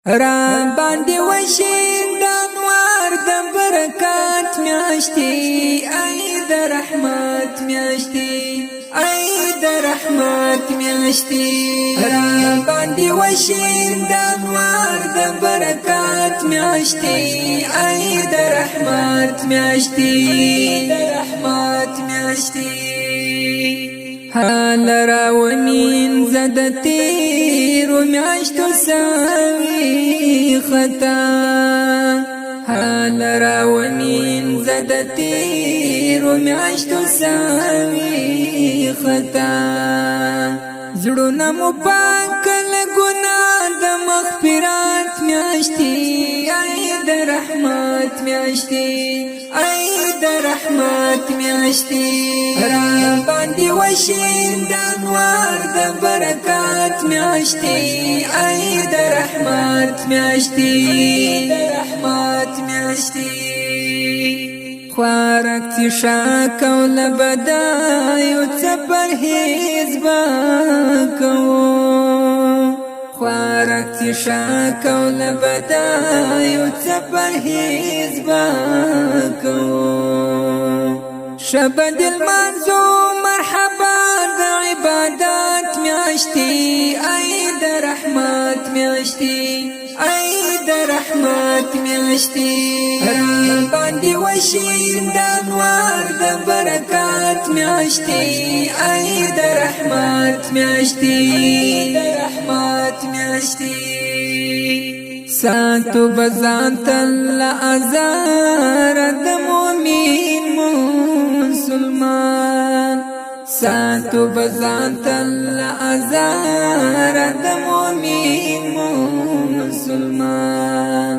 را باندې وشین د انوار د برکات میاشتي ای د رحمت میاشتي ای د رحمت میاشتي را باندې وشین د انوار د برکات میاشتي ای د رحمت میاشتي د رحمت میاشتي حال راونین زدتی رو میاشتو ساوی خطا حال راونین زدتی رو میاشتو ساوی خطا زړونه مو پاک لګونه د مغفرات میاشتي ای د رحمت میاشتي ای د رحمت میاشتي را باندې وشین د انوار د برکات میاشتي ای د رحمت میاشتي د رحمت میاشتي خوارک تی شاکو لبدایو چپر حزبا کو خوارک تی شاکو لبدایو چپر حزبا کو شبد المنزو مرحبا د عبادات میاشتي ای د رحمت میاشتي ای د رحمت میاشتي را باندې وشین د انوار د برکات میاشتي ای د رحمت میاشتي د رحمت میاشتي ساتو بزان تل ازار د مومن مسلمان ساتو بزان تل ازار د مومن مسلمان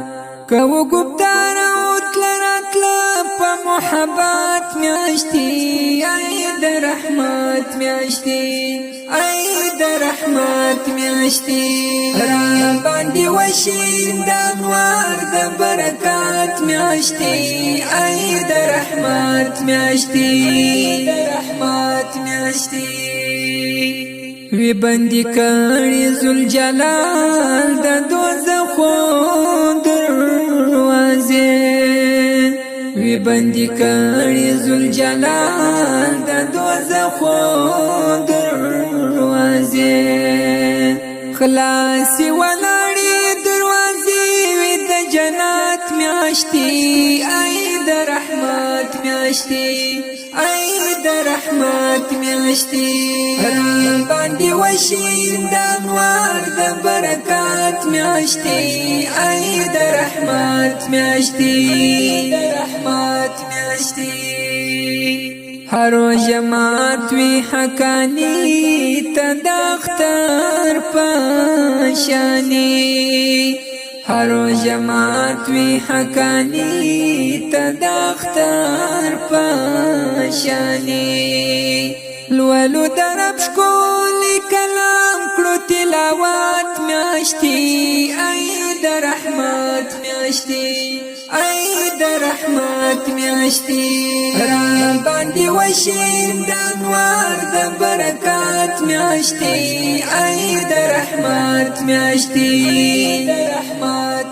کو ګفتار او تلراتل په محبت میاشتي ای د رحمت میاشتي ای د رحمت میاشتي را باندې وشین د انوار د برکات میاشتي ای د رحمت میاشتي د رحمت میاشتي وی بندي کړي ذل جلال د دوزخ دروازه وی بندي کړي ذل جلال د دوزخ دروازه خلاصي ولړي دروازه وی د جنت میاشتي ای د رحمت میاشتي ای د رحمت میاشتي را باندې وشین د انوار د برکات میاشتي ای د رحمت میاشتي د رحمت میاشتي هر جماعت وی حقانی تدختر پشانی هر جماعت وی حقانی تدختر پشانی لولو درب شکول کلام کړو تلاوت میاشتي ای د رحمت میاشتي ای د رحمت میاشتي را باندې وشین د انوار د برکات میاشتي ای د رحمت میاشتي د رحمت